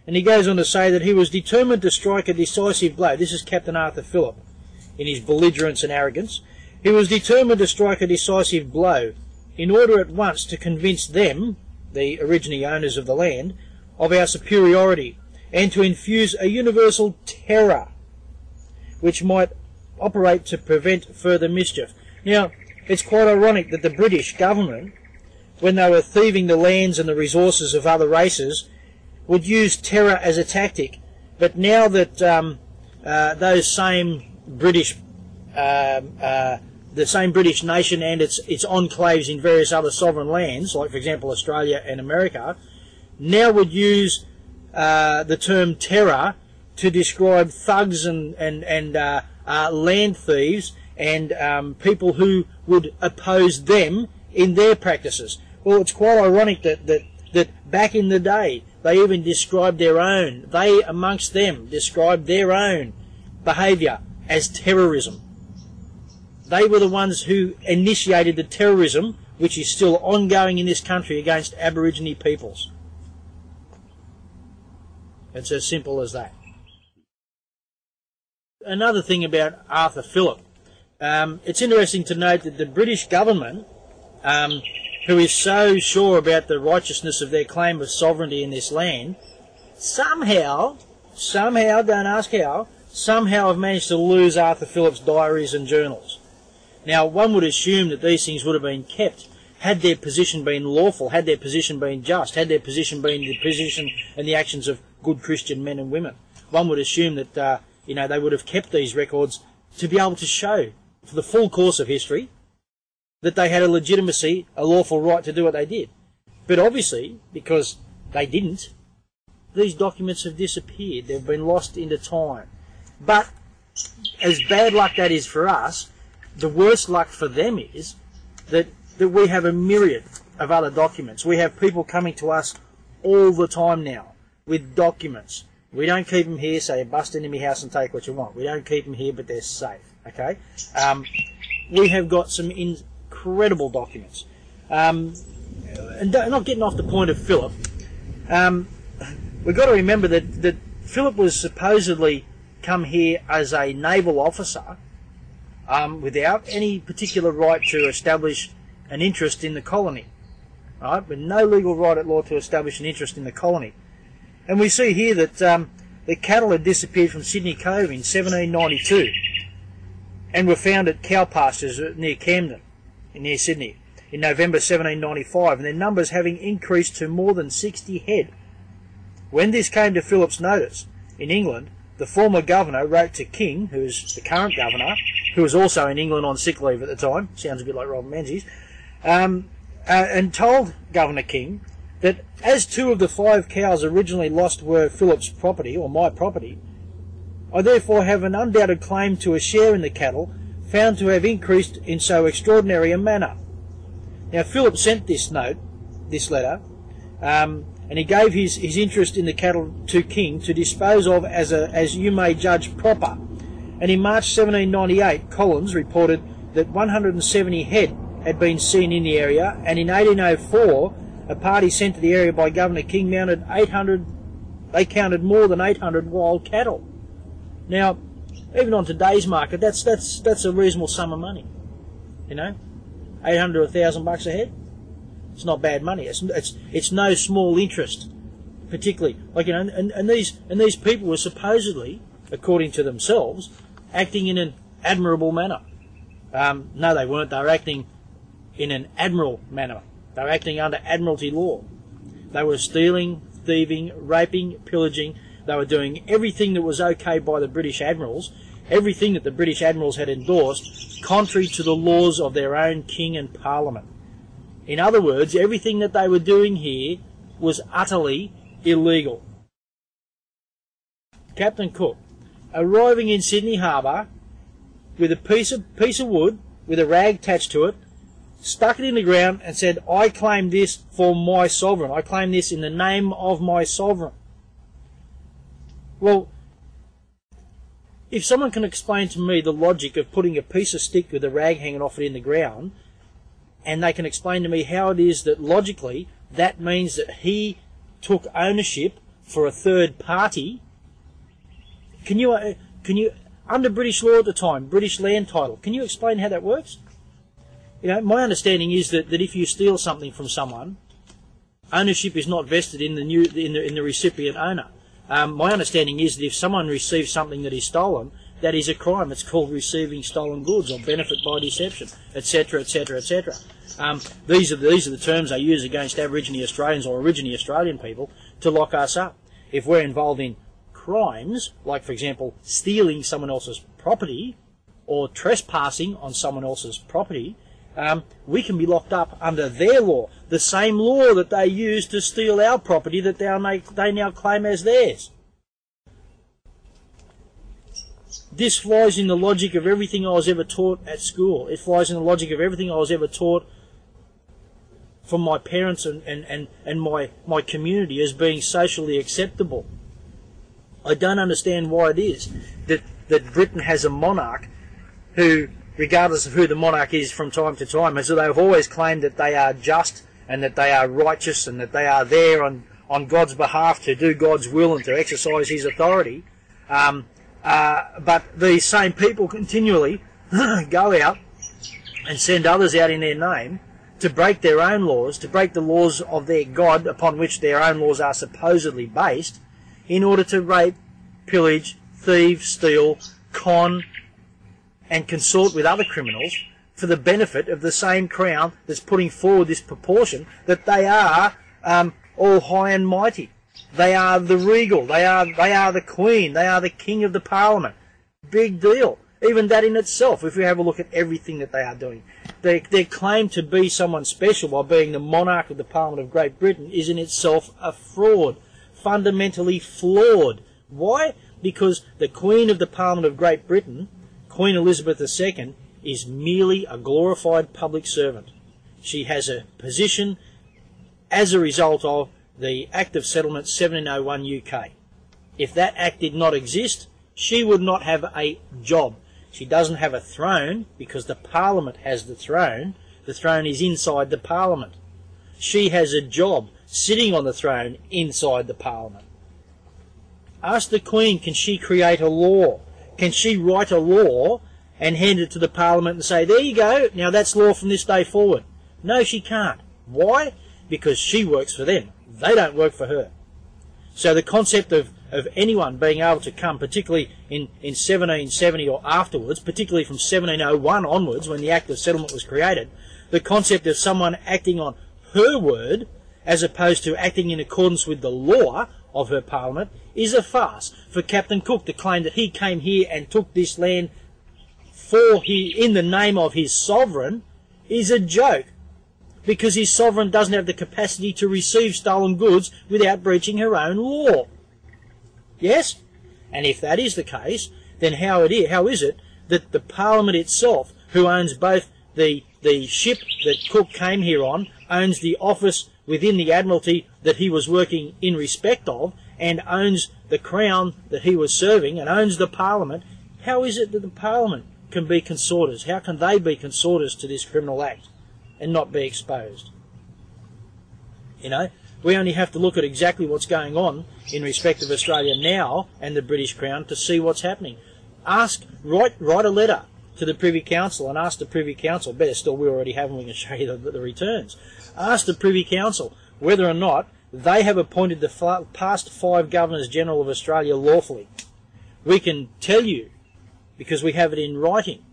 And he goes on to say that he was determined to strike a decisive blow. This is Captain Arthur Phillip in his belligerence and arrogance. He was determined to strike a decisive blow in order at once to convince them, the originally owners of the land, of our superiority, and to infuse a universal terror which might operate to prevent further mischief. Now, it's quite ironic that the British government, when they were thieving the lands and the resources of other races, would use terror as a tactic. But now that those same British, the same British nation and its enclaves in various other sovereign lands, like for example Australia and America, now would use the term terror to describe thugs and land thieves and people who would oppose them in their practices. Well, it's quite ironic that back in the day they even described their own, they amongst them described their own behaviour as terrorism. They were the ones who initiated the terrorism which is still ongoing in this country against Aborigine peoples. It's as simple as that. Another thing about Arthur Phillip, it's interesting to note that the British government, who is so sure about the righteousness of their claim of sovereignty in this land, somehow, don't ask how, somehow have managed to lose Arthur Phillip's diaries and journals. Now, one would assume that these things would have been kept had their position been lawful, had their position been just, had their position been the position and the actions of good Christian men and women. One would assume that they would have kept these records to be able to show for the full course of history that they had a legitimacy, a lawful right to do what they did. But obviously, because they didn't, these documents have disappeared. They've been lost into time. But as bad luck that is for us, the worst luck for them is that we have a myriad of other documents. We have people coming to us all the time now with documents. We don't keep them here, so you bust into my house and take what you want. We don't keep them here, but they're safe. Okay? We have got some incredible documents. And not getting off the point of Phillip, we've got to remember that Phillip was supposedly come here as a naval officer without any particular right to establish an interest in the colony. Right? With no legal right at law to establish an interest in the colony. And we see here that the cattle had disappeared from Sydney Cove in 1792 and were found at cow pastures near Camden, near Sydney, in November 1795, and their numbers having increased to more than 60 head. When this came to Phillip's notice in England, the former governor wrote to King, who is the current governor, who was also in England on sick leave at the time, sounds a bit like Robert Menzies, and told Governor King that as 2 of the 5 cows originally lost were Phillip's property, or my property, I therefore have an undoubted claim to a share in the cattle found to have increased in so extraordinary a manner. Now Phillip sent this letter, and he gave his interest in the cattle to King to dispose of as you may judge proper. And in March 1798, Collins reported that 170 head had been seen in the area, and in 1804, a party sent to the area by Governor King mounted 800. They counted more than 800 wild cattle. Now, even on today's market, that's a reasonable sum of money. You know, 800 or $1,000 a head. It's not bad money. It's no small interest, particularly and these people were supposedly, according to themselves, acting in an admirable manner. No, they weren't. They were acting in an admiral manner. They were acting under admiralty law. They were stealing, thieving, raping, pillaging. They were doing everything that was okay by the British admirals, everything that the British admirals had endorsed, contrary to the laws of their own king and parliament. In other words, everything that they were doing here was utterly illegal. Captain Cook, arriving in Sydney Harbour with a piece of wood with a rag attached to it, stuck it in the ground and said, I claim this for my sovereign. I claim this in the name of my sovereign. Well, if someone can explain to me the logic of putting a piece of stick with a rag hanging off it in the ground, and they can explain to me how it is that logically that means that he took ownership for a third party. Can you, under British law at the time, British land title, can you explain how that works? You know, my understanding is that if you steal something from someone, ownership is not vested in the recipient owner. My understanding is that if someone receives something that is stolen, that is a crime. It's called receiving stolen goods or benefit by deception, etc., etc., etc. These are the terms they use against Aboriginal Australians or originally Australian people to lock us up. If we're involved in crimes, like for example stealing someone else's property or trespassing on someone else's property, we can be locked up under their law, the same law that they use to steal our property that they now claim as theirs. This flies in the logic of everything I was ever taught at school. It flies in the logic of everything I was ever taught from my parents and my community as being socially acceptable. I don't understand why it is that Britain has a monarch who, regardless of who the monarch is from time to time, as they've always claimed that they are just and that they are righteous and that they are there on God's behalf to do God's will and to exercise his authority. But these same people continually go out and send others out in their name to break their own laws, to break the laws of their God upon which their own laws are supposedly based, in order to rape, pillage, thieve, steal, con, and consort with other criminals for the benefit of the same crown that's putting forward this proportion that they are all high and mighty. They are the regal, they are the Queen, they are the King of the Parliament. Big deal. Even that in itself, if we have a look at everything that they are doing. Their claim to be someone special by being the monarch of the Parliament of Great Britain is in itself a fraud. Fundamentally flawed. Why? Because the Queen of the Parliament of Great Britain, Queen Elizabeth II, is merely a glorified public servant. She has a position as a result of the Act of Settlement 1701 UK. If that act did not exist, she would not have a job. She doesn't have a throne because the Parliament has the throne. The throne is inside the Parliament. She has a job sitting on the throne inside the Parliament. Ask the Queen, can she create a law? Can she write a law and hand it to the Parliament and say, there you go, now that's law from this day forward? No, she can't. Why? Because she works for them. They don't work for her. So the concept of anyone being able to come, particularly in 1770 or afterwards, particularly from 1701 onwards when the Act of Settlement was created, the concept of someone acting on her word as opposed to acting in accordance with the law of her Parliament is a farce. For Captain Cook to claim that he came here and took this land in the name of his sovereign is a joke, because his sovereign doesn't have the capacity to receive stolen goods without breaching her own law. Yes? And if that is the case, then how is it that the Parliament itself, who owns both the ship that Cook came here on, owns the office within the Admiralty that he was working in respect of, and owns the Crown that he was serving, and owns the Parliament, how is it that the Parliament can be consorters? How can they be consorters to this criminal act and not be exposed? You know, we only have to look at exactly what's going on in respect of Australia now and the British Crown to see what's happening. Write a letter to the Privy Council and ask the Privy Council, better still, we already have and we can show you the returns. Ask the Privy Council whether or not they have appointed the past 5 Governors-General of Australia lawfully. We can tell you, because we have it in writing,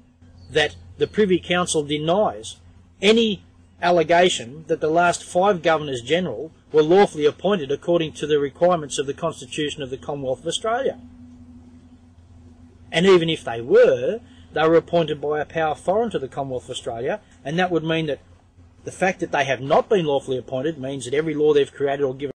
that the Privy Council denies any allegation that the last 5 Governors-General were lawfully appointed according to the requirements of the Constitution of the Commonwealth of Australia. And even if they were appointed by a power foreign to the Commonwealth of Australia, and that would mean that the fact that they have not been lawfully appointed means that every law they've created or given